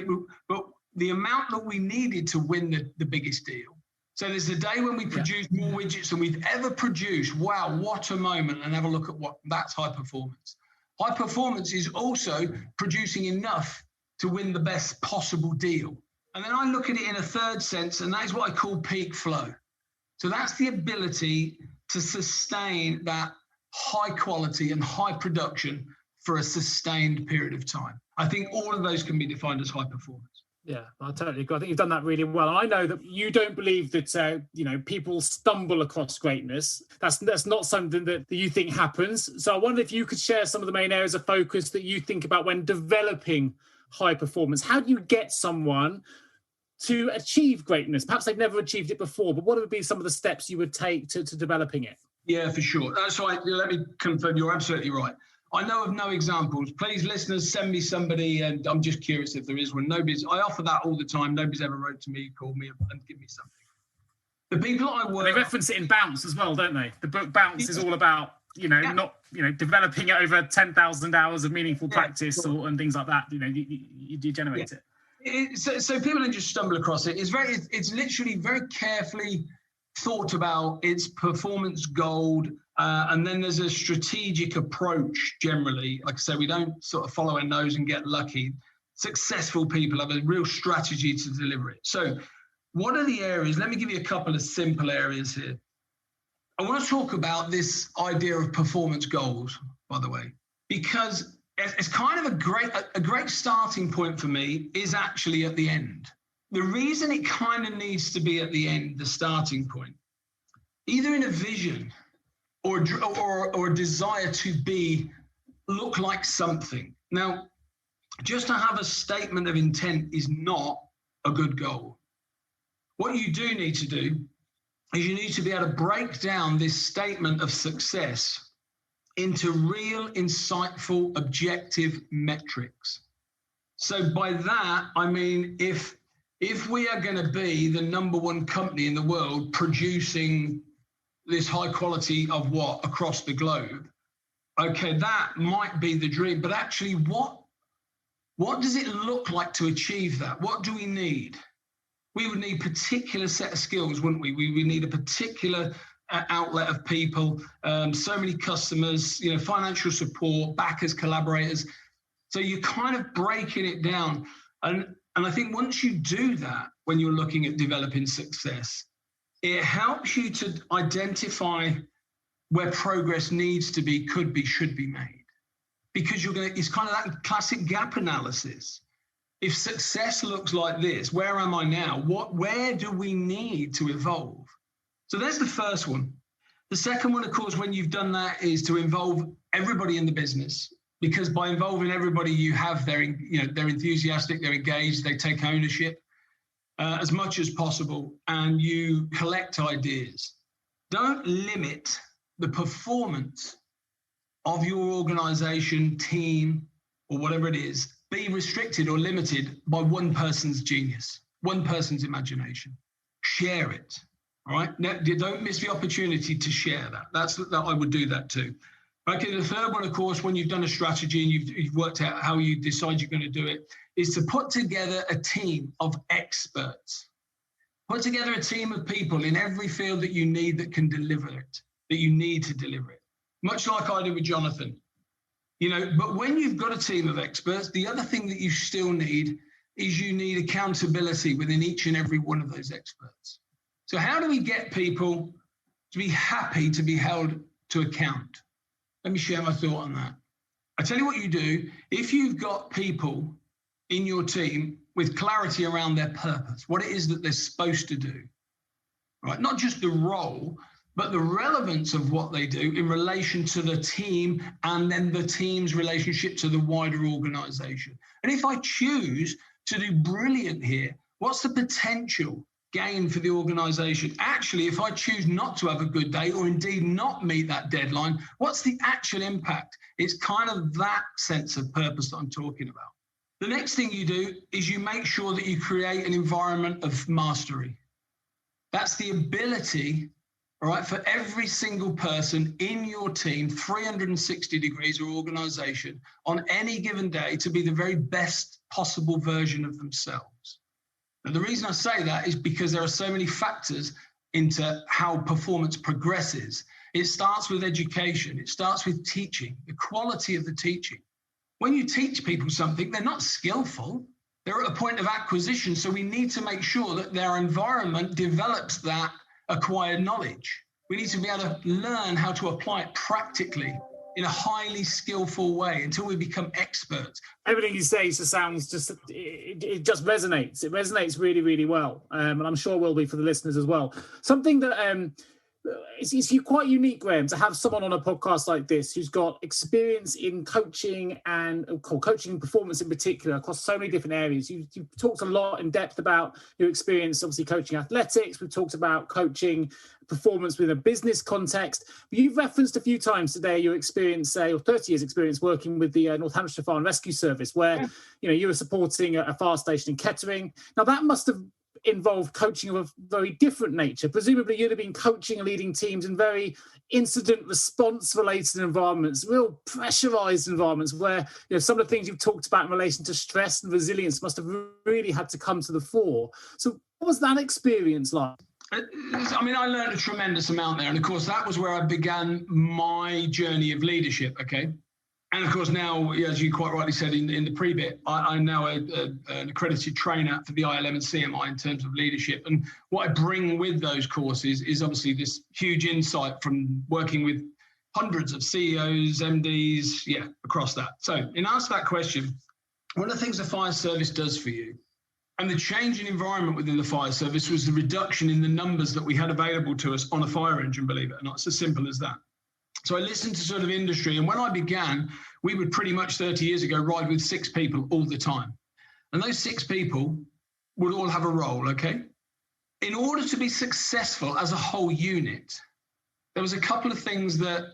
the amount that we needed to win the biggest deal. So there's a day when we produce more widgets than we've ever produced. Wow, what a moment. And have a look at that's high performance. High performance is also producing enough to win the best possible deal. And then I look at it in a third sense, and that is what I call peak flow. So that's the ability to sustain that high quality and high production for a sustained period of time. I think all of those can be defined as high performance. Yeah, I totally agree. I think you've done that really well. I know that you don't believe that people stumble across greatness. That's not something that you think happens. So I wonder if you could share some of the main areas of focus that you think about when developing high performance. How do you get someone to achieve greatness? Perhaps they've never achieved it before, but what would be some of the steps you would take to developing it? Yeah, for sure. That's right. Let me confirm. You're absolutely right. I know of no examples. Please, listeners, send me somebody, and I'm just curious if there is one. I offer that all the time. Nobody's ever wrote to me, called me, and give me something. The people I work... They reference it in Bounce as well, don't they? The book Bounce is all about, developing it over 10,000 hours of meaningful practice and things like that. You generate it. So people don't just stumble across it. It's literally very carefully thought about. It's performance gold. And then there's a strategic approach generally. Like I said, we don't sort of follow our nose and get lucky. Successful people have a real strategy to deliver it. So what are the areas? Let me give you a couple of simple areas here. I want to talk about this idea of performance goals, by the way, because it's kind of a great starting point for me is actually at the end. The reason it kind of needs to be at the end, the starting point, either in a vision or a desire to look like something. Now, just to have a statement of intent is not a good goal. What you do need to do is you need to be able to break down this statement of success into real, insightful, objective metrics. So by that, I mean, if we are going to be the number one company in the world producing this high quality of what across the globe, okay, that might be the dream, but actually what does it look like to achieve that? What do we need? We would need a particular set of skills, wouldn't we? We would need a particular outlet of people, so many customers, financial support, backers, collaborators. So you're kind of breaking it down. And I think once you do that, when you're looking at developing success, it helps you to identify where progress needs to be, could be, should be made. Because it's kind of that classic gap analysis. If success looks like this, where am I now? Where do we need to evolve? So there's the first one. The second one, of course, when you've done that, is to involve everybody in the business. Because by involving everybody, you have they're enthusiastic, they're engaged, they take ownership as much as possible, and you collect ideas. Don't limit the performance of your organization, team, or whatever it is, be restricted or limited by one person's genius, one person's imagination. Share it, all right? Now, don't miss the opportunity to share that. I would do that too. Okay, the third one, of course, when you've done a strategy and you've worked out how you decide you're going to do it, is to put together a team of experts. Put together a team of people in every field that you need that can deliver it, that you need to deliver it. Much like I did with Jonathan. But when you've got a team of experts, the other thing that you still need is you need accountability within each and every one of those experts. So how do we get people to be happy to be held to account? Let me share my thought on that. I tell you what you do. If you've got people in your team with clarity around their purpose, what it is that they're supposed to do, right? Not just the role, but the relevance of what they do in relation to the team and then the team's relationship to the wider organization. And if I choose to do brilliant here, what's the potential gain for the organization? Actually, if I choose not to have a good day or indeed not meet that deadline, what's the actual impact? It's kind of that sense of purpose that I'm talking about. The next thing you do is you make sure that you create an environment of mastery. That's the ability, all right, for every single person in your team, 360 degrees or organization, on any given day to be the very best possible version of themselves. And the reason I say that is because there are so many factors into how performance progresses. It starts with education. It starts with teaching, the quality of the teaching. When you teach people something, they're not skillful. They're at a point of acquisition. So we need to make sure that their environment develops that acquired knowledge. We need to be able to learn how to apply it practically in a highly skillful way until we become experts. Everything you say just sounds it just resonates. It resonates really, really well. And I'm sure will be for the listeners as well. Something that it's quite unique, Graham, to have someone on a podcast like this who's got experience in coaching and coaching and performance in particular across so many different areas. You've talked a lot in depth about your experience, obviously coaching athletics. We've talked about coaching performance within a business context. But you've referenced a few times today your experience, your 30 years experience working with the North Hampshire Fire and Rescue Service, where you were supporting a fire station in Kettering. Now that must have involved coaching of a very different nature. Presumably you'd have been coaching and leading teams in very incident response related environments, real pressurized environments where some of the things you've talked about in relation to stress and resilience must have really had to come to the fore. So what was that experience like? I mean, I learned a tremendous amount there. And of course, that was where I began my journey of leadership, okay? And of course, now, as you quite rightly said in the pre-bit, I'm now an accredited trainer for the ILM and CMI in terms of leadership. And what I bring with those courses is obviously this huge insight from working with hundreds of CEOs, MDs, across that. So in answer to that question, one of the things the fire service does for you, and the change in environment within the fire service was the reduction in the numbers that we had available to us on a fire engine, believe it or not. It's as simple as that. So I listened to sort of industry, and when I began, we would pretty much 30 years ago ride with 6 people all the time. And those 6 people would all have a role, okay? In order to be successful as a whole unit, there was a couple of things that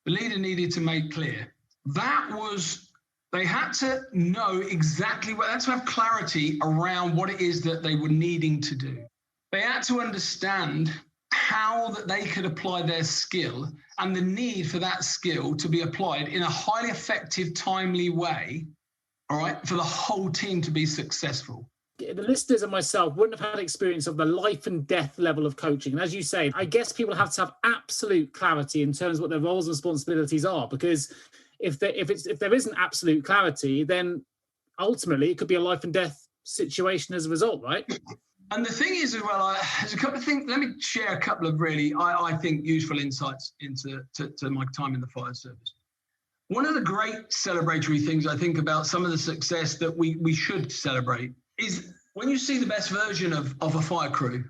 the leader needed to make clear. That was, they had to know exactly what, they had to have clarity around what it is that they were needing to do. They had to understand how that they could apply their skill and the need for that skill to be applied in a highly effective, timely way, all right, for the whole team to be successful. The listeners and myself wouldn't have had experience of the life and death level of coaching. And as you say, I guess people have to have absolute clarity in terms of what their roles and responsibilities are, because if there isn't absolute clarity, then ultimately it could be a life and death situation as a result, right? And the thing is as well, there's a couple of things. Let me share a couple of really, I think, useful insights into my time in the fire service. One of the great celebratory things I think about some of the success that we should celebrate is when you see the best version of a fire crew,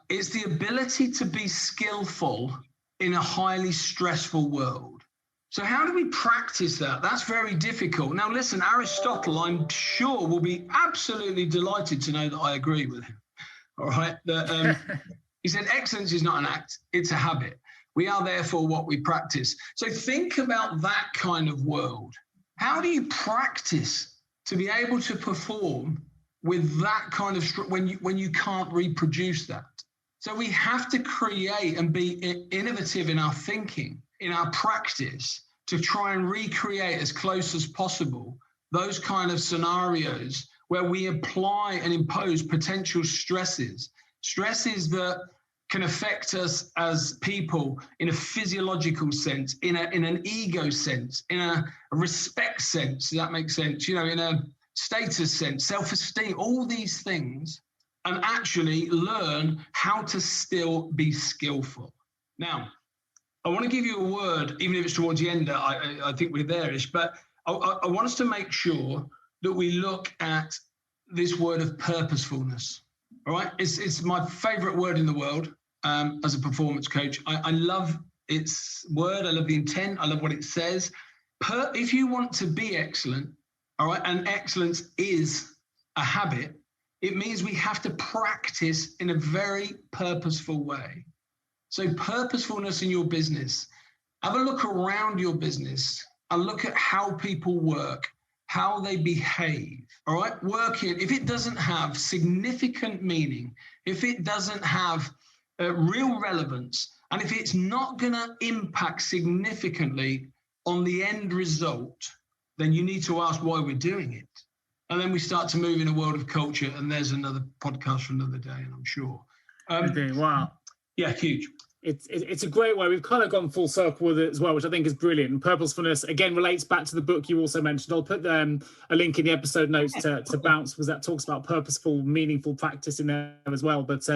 it's the ability to be skillful in a highly stressful world. So how do we practice that? That's very difficult. Now, listen, Aristotle, I'm sure, will be absolutely delighted to know that I agree with him. All right. He said, excellence is not an act, it's a habit. We are therefore what we practice. So think about that kind of world. How do you practice to be able to perform with that kind of when you can't reproduce that? So we have to create and be innovative in our thinking, in our practice, to try and recreate as close as possible those kind of scenarios where we apply and impose potential stresses that can affect us as people in a physiological sense, in an ego sense, in a respect sense. Does that make sense? In a status sense, self-esteem, all these things, and actually learn how to still be skillful. Now, I want to give you a word, even if it's towards the end, I think we're there-ish, but I want us to make sure that we look at this word of purposefulness. All right, it's my favorite word in the world as a performance coach. I love its word. I love the intent. I love what it says. If you want to be excellent, all right, and excellence is a habit, it means we have to practice in a very purposeful way. So purposefulness in your business, have a look around your business and look at how people work, how they behave, all right? Working, if it doesn't have significant meaning, if it doesn't have real relevance, and if it's not going to impact significantly on the end result, then you need to ask why we're doing it. And then we start to move in a world of culture, and there's another podcast for another day, and I'm sure. Wow. Yeah, huge. It's a great way. We've kind of gone full circle with it as well, which I think is brilliant. And purposefulness, again, relates back to the book you also mentioned. I'll put a link in the episode notes to bounce, because that talks about purposeful, meaningful practice in there as well. But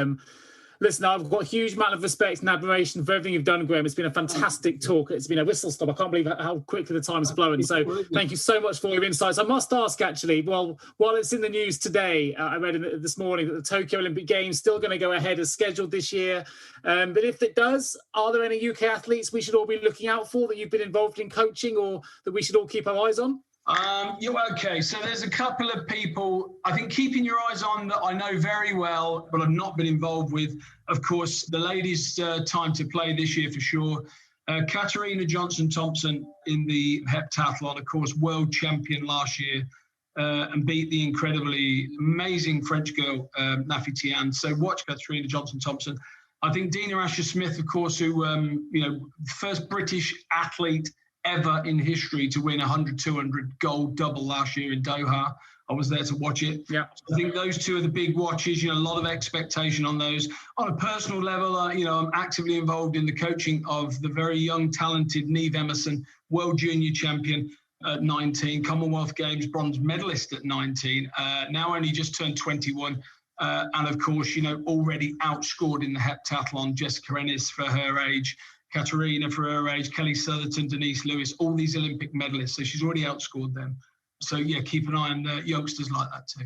listen, I've got a huge amount of respect and admiration for everything you've done, Graham. It's been a fantastic talk. It's been a whistle stop. I can't believe how quickly the time's flown. So thank you so much for your insights. I must ask, actually, well, while it's in the news today, I read this morning that the Tokyo Olympic Games still going to go ahead as scheduled this year. But if it does, are there any UK athletes we should all be looking out for that you've been involved in coaching, or that we should all keep our eyes on? Okay, so there's a couple of people I think keeping your eyes on that I know very well, but I've not been involved with. Of course, the ladies' time to play this year for sure. Katarina Johnson-Thompson in the heptathlon, of course, world champion last year, and beat the incredibly amazing French girl, Nafi Tian. So watch Katarina Johnson-Thompson. I think Dina Asher-Smith, of course, who, first British athlete ever in history to win 100-200 gold double last year in Doha. I was there to watch it. Yeah, I think those two are the big watches. A lot of expectation on those. On a personal level, I'm actively involved in the coaching of the very young, talented Neve Emerson, world junior champion at 19, Commonwealth Games bronze medalist at 19. Now only just turned 21. And of course, already outscored in the heptathlon, Jessica Ennis for her age, Katarina for her age, Kelly Sutherton, Denise Lewis, all these Olympic medalists. So she's already outscored them. So, yeah, keep an eye on youngsters like that too.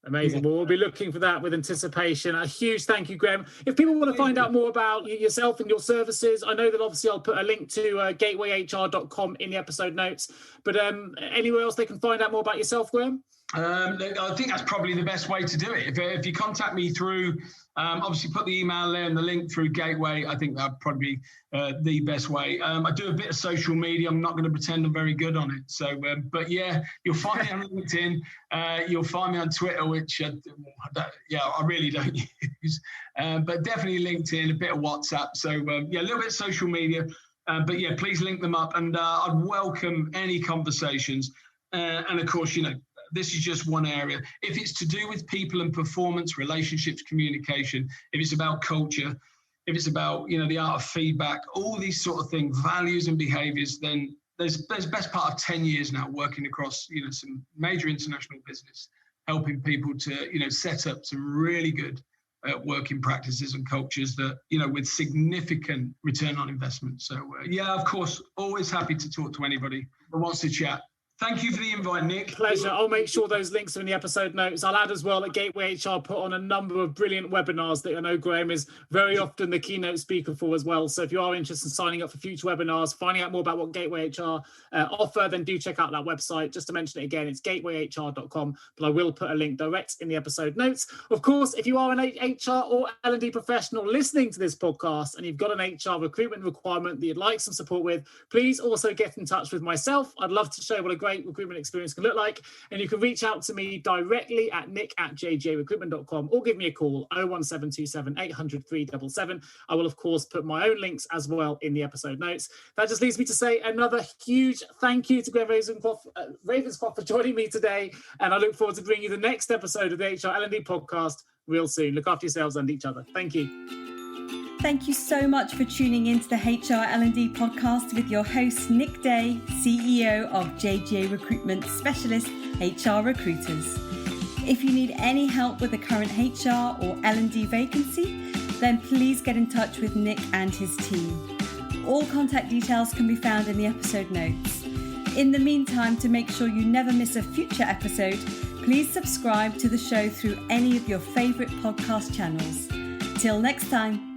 Amazing. Well, we'll be looking for that with anticipation. A huge thank you, Graham. If people want to find out more about yourself and your services, I know that obviously I'll put a link to gatewayhr.com in the episode notes. But anywhere else they can find out more about yourself, Graham? I think that's probably the best way to do it. If you contact me through, obviously put the email there and the link through Gateway, I think that'd probably be the best way. I do a bit of social media. I'm not going to pretend I'm very good on it. So, but yeah, you'll find me on LinkedIn. You'll find me on Twitter, which, I really don't use. But definitely LinkedIn, a bit of WhatsApp. So, a little bit of social media. But yeah, please link them up. And I'd welcome any conversations. And of course, this is just one area. If it's to do with people and performance, relationships, communication, if it's about culture, if it's about, the art of feedback, all these sort of things, values and behaviors, then there's best part of 10 years now working across, some major international business, helping people to, set up some really good working practices and cultures that, with significant return on investment. So, of course, always happy to talk to anybody who wants to chat. Thank you for the invite, Nick. Pleasure. I'll make sure those links are in the episode notes. I'll add as well that Gateway HR put on a number of brilliant webinars that I know Graham is very often the keynote speaker for as well. So if you are interested in signing up for future webinars, finding out more about what Gateway HR offer, then do check out that website. Just to mention it again, it's gatewayhr.com, but I will put a link direct in the episode notes. Of course, if you are an HR or L&D professional listening to this podcast and you've got an HR recruitment requirement that you'd like some support with, please also get in touch with myself. I'd love to show what a great recruitment experience can look like, and you can reach out to me directly at nick@jjrecruitment.com or give me a call 01727 800 377. I will of course put my own links as well in the episode notes. That just leaves me to say another huge thank you to Graham Ravenscroft for joining me today, and I look forward to bringing you the next episode of the HR L&D podcast real soon. Look after yourselves and each other. Thank you. Thank you so much for tuning into the HR L&D podcast with your host, Nick Day, CEO of JGA Recruitment Specialist HR Recruiters. If you need any help with a current HR or L&D vacancy, then please get in touch with Nick and his team. All contact details can be found in the episode notes. In the meantime, to make sure you never miss a future episode, please subscribe to the show through any of your favourite podcast channels. Till next time.